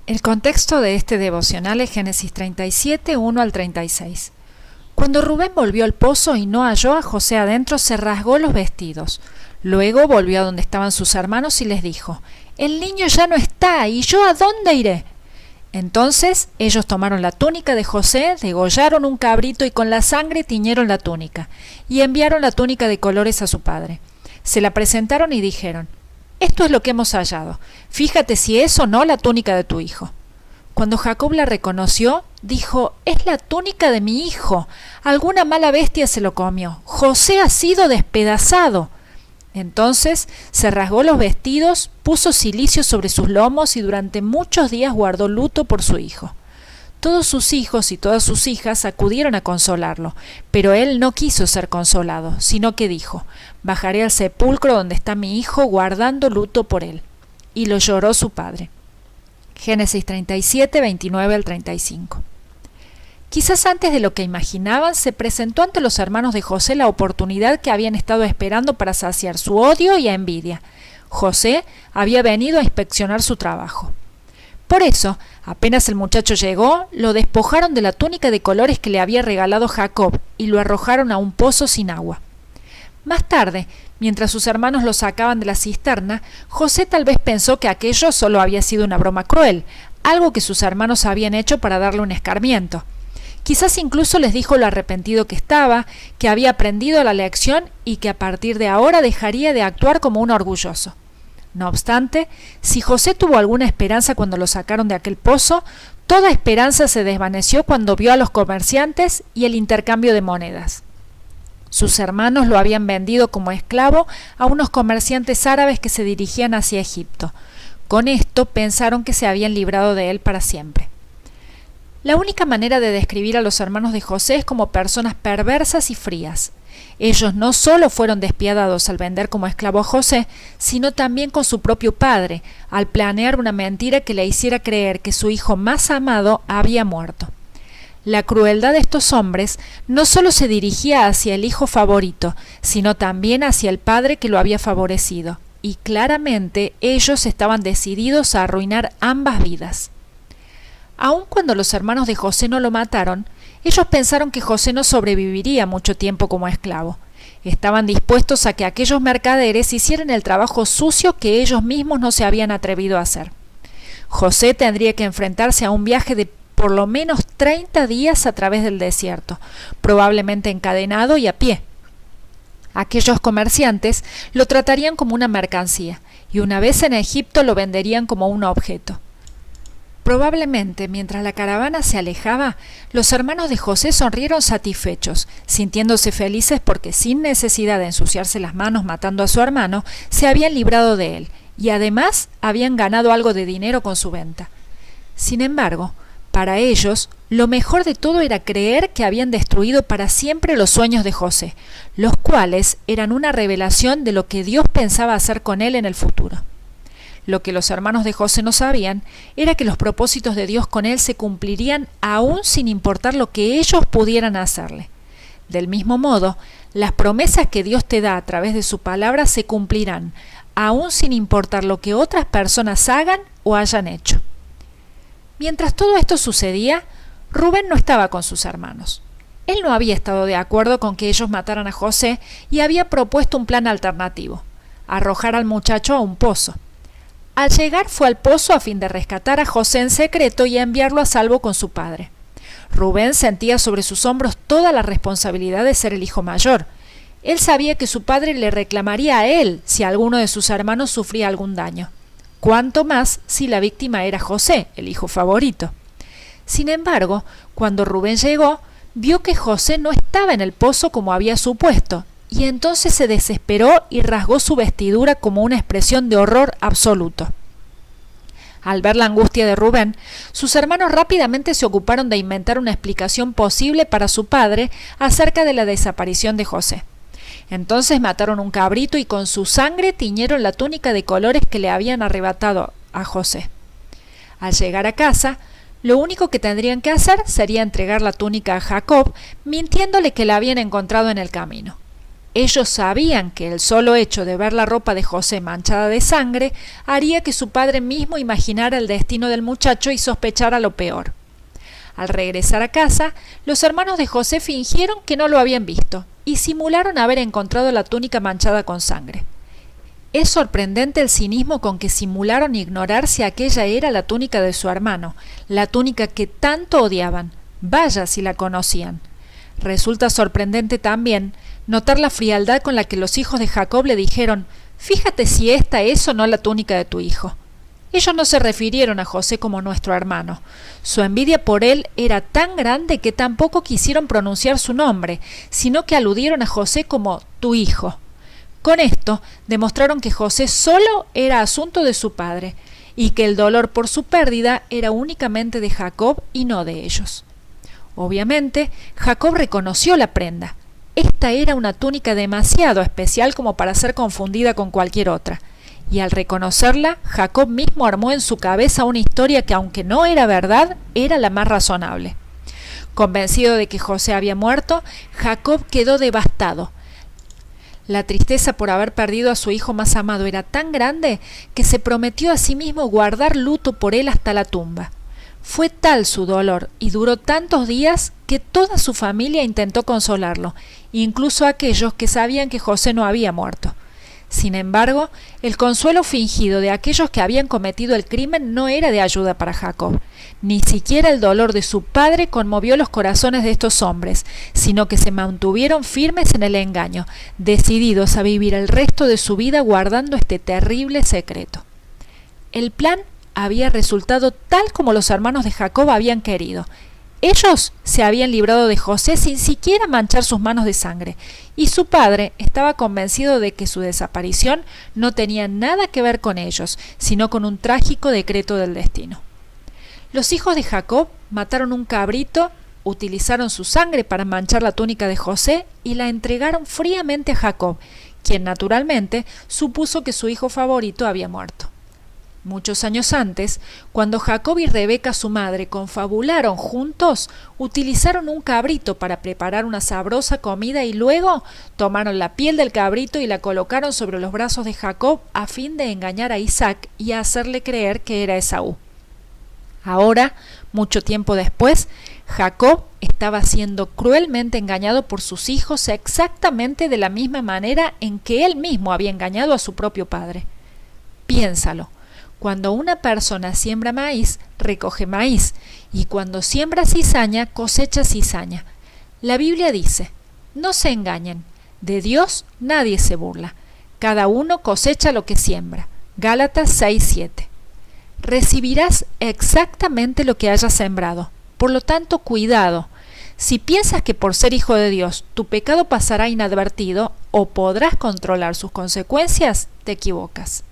El contexto de este devocional es Génesis 37, 1 al 36. Cuando Rubén volvió al pozo y no halló a José adentro, se rasgó los vestidos. Luego volvió a donde estaban sus hermanos y les dijo: «El niño ya no está, ¿y yo a dónde iré?». Entonces ellos tomaron la túnica de José, degollaron un cabrito y con la sangre tiñeron la túnica, y enviaron la túnica de colores a su padre. Se la presentaron y dijeron: «Esto es lo que hemos hallado. Fíjate si es o no la túnica de tu hijo». Cuando Jacob la reconoció, dijo: «Es la túnica de mi hijo. Alguna mala bestia se lo comió. José ha sido despedazado». Entonces se rasgó los vestidos, puso cilicio sobre sus lomos y durante muchos días guardó luto por su hijo. Todos sus hijos y todas sus hijas acudieron a consolarlo, pero él no quiso ser consolado, sino que dijo: «Bajaré al sepulcro donde está mi hijo guardando luto por él». Y lo lloró su padre. Génesis 37, 29 al 35. Quizás antes de lo que imaginaban, se presentó ante los hermanos de José la oportunidad que habían estado esperando para saciar su odio y envidia. José había venido a inspeccionar su trabajo. Por eso, apenas el muchacho llegó, lo despojaron de la túnica de colores que le había regalado Jacob y lo arrojaron a un pozo sin agua. Más tarde, mientras sus hermanos lo sacaban de la cisterna, José tal vez pensó que aquello solo había sido una broma cruel, algo que sus hermanos habían hecho para darle un escarmiento. Quizás incluso les dijo lo arrepentido que estaba, que había aprendido la lección y que a partir de ahora dejaría de actuar como un orgulloso. No obstante, si José tuvo alguna esperanza cuando lo sacaron de aquel pozo, toda esperanza se desvaneció cuando vio a los comerciantes y el intercambio de monedas. Sus hermanos lo habían vendido como esclavo a unos comerciantes árabes que se dirigían hacia Egipto. Con esto pensaron que se habían librado de él para siempre. La única manera de describir a los hermanos de José es como personas perversas y frías. Ellos no solo fueron despiadados al vender como esclavo a José, sino también con su propio padre, al planear una mentira que le hiciera creer que su hijo más amado había muerto. La crueldad de estos hombres no solo se dirigía hacia el hijo favorito, sino también hacia el padre que lo había favorecido, y claramente ellos estaban decididos a arruinar ambas vidas. Aun cuando los hermanos de José no lo mataron, ellos pensaron que José no sobreviviría mucho tiempo como esclavo. Estaban dispuestos a que aquellos mercaderes hicieran el trabajo sucio que ellos mismos no se habían atrevido a hacer. José tendría que enfrentarse a un viaje de por lo menos 30 días a través del desierto, probablemente encadenado y a pie. Aquellos comerciantes lo tratarían como una mercancía, y una vez en Egipto lo venderían como un objeto. Probablemente, mientras la caravana se alejaba, los hermanos de José sonrieron satisfechos, sintiéndose felices porque sin necesidad de ensuciarse las manos matando a su hermano, se habían librado de él, y además habían ganado algo de dinero con su venta. Sin embargo, para ellos, lo mejor de todo era creer que habían destruido para siempre los sueños de José, los cuales eran una revelación de lo que Dios pensaba hacer con él en el futuro. Lo que los hermanos de José no sabían era que los propósitos de Dios con él se cumplirían aún sin importar lo que ellos pudieran hacerle. Del mismo modo, las promesas que Dios te da a través de su palabra se cumplirán, aún sin importar lo que otras personas hagan o hayan hecho. Mientras todo esto sucedía, Rubén no estaba con sus hermanos. Él no había estado de acuerdo con que ellos mataran a José y había propuesto un plan alternativo: arrojar al muchacho a un pozo. Al llegar fue al pozo a fin de rescatar a José en secreto y enviarlo a salvo con su padre. Rubén sentía sobre sus hombros toda la responsabilidad de ser el hijo mayor. Él sabía que su padre le reclamaría a él si alguno de sus hermanos sufría algún daño. Cuanto más si la víctima era José, el hijo favorito. Sin embargo, cuando Rubén llegó, vio que José no estaba en el pozo como había supuesto, y entonces se desesperó y rasgó su vestidura como una expresión de horror absoluto. Al ver la angustia de Rubén, sus hermanos rápidamente se ocuparon de inventar una explicación posible para su padre acerca de la desaparición de José. Entonces mataron un cabrito y con su sangre tiñeron la túnica de colores que le habían arrebatado a José. Al llegar a casa, lo único que tendrían que hacer sería entregar la túnica a Jacob, mintiéndole que la habían encontrado en el camino. Ellos sabían que el solo hecho de ver la ropa de José manchada de sangre haría que su padre mismo imaginara el destino del muchacho y sospechara lo peor. Al regresar a casa, los hermanos de José fingieron que no lo habían visto y simularon haber encontrado la túnica manchada con sangre. Es sorprendente el cinismo con que simularon ignorar si aquella era la túnica de su hermano, la túnica que tanto odiaban. Vaya si la conocían. Resulta sorprendente también notar la frialdad con la que los hijos de Jacob le dijeron: «Fíjate si esta es o no la túnica de tu hijo». Ellos no se refirieron a José como nuestro hermano. Su envidia por él era tan grande que tampoco quisieron pronunciar su nombre, sino que aludieron a José como tu hijo. Con esto demostraron que José solo era asunto de su padre y que el dolor por su pérdida era únicamente de Jacob y no de ellos. Obviamente, Jacob reconoció la prenda. Esta era una túnica demasiado especial como para ser confundida con cualquier otra. Y al reconocerla, Jacob mismo armó en su cabeza una historia que, aunque no era verdad, era la más razonable. Convencido de que José había muerto, Jacob quedó devastado. La tristeza por haber perdido a su hijo más amado era tan grande que se prometió a sí mismo guardar luto por él hasta la tumba. Fue tal su dolor y duró tantos días que toda su familia intentó consolarlo, incluso aquellos que sabían que José no había muerto. Sin embargo, el consuelo fingido de aquellos que habían cometido el crimen no era de ayuda para Jacob. Ni siquiera el dolor de su padre conmovió los corazones de estos hombres, sino que se mantuvieron firmes en el engaño, decididos a vivir el resto de su vida guardando este terrible secreto. El plan había resultado tal como los hermanos de Jacob habían querido. Ellos se habían librado de José sin siquiera manchar sus manos de sangre, y su padre estaba convencido de que su desaparición no tenía nada que ver con ellos, sino con un trágico decreto del destino. Los hijos de Jacob mataron un cabrito, utilizaron su sangre para manchar la túnica de José y la entregaron fríamente a Jacob, quien naturalmente supuso que su hijo favorito había muerto. Muchos años antes, cuando Jacob y Rebeca, su madre, confabularon juntos, utilizaron un cabrito para preparar una sabrosa comida y luego tomaron la piel del cabrito y la colocaron sobre los brazos de Jacob a fin de engañar a Isaac y hacerle creer que era Esaú. Ahora, mucho tiempo después, Jacob estaba siendo cruelmente engañado por sus hijos exactamente de la misma manera en que él mismo había engañado a su propio padre. Piénsalo. Cuando una persona siembra maíz, recoge maíz, y cuando siembra cizaña, cosecha cizaña. La Biblia dice: no se engañen, de Dios nadie se burla, cada uno cosecha lo que siembra. Gálatas 6:7. Recibirás exactamente lo que hayas sembrado, por lo tanto, cuidado. Si piensas que por ser hijo de Dios tu pecado pasará inadvertido o podrás controlar sus consecuencias, te equivocas.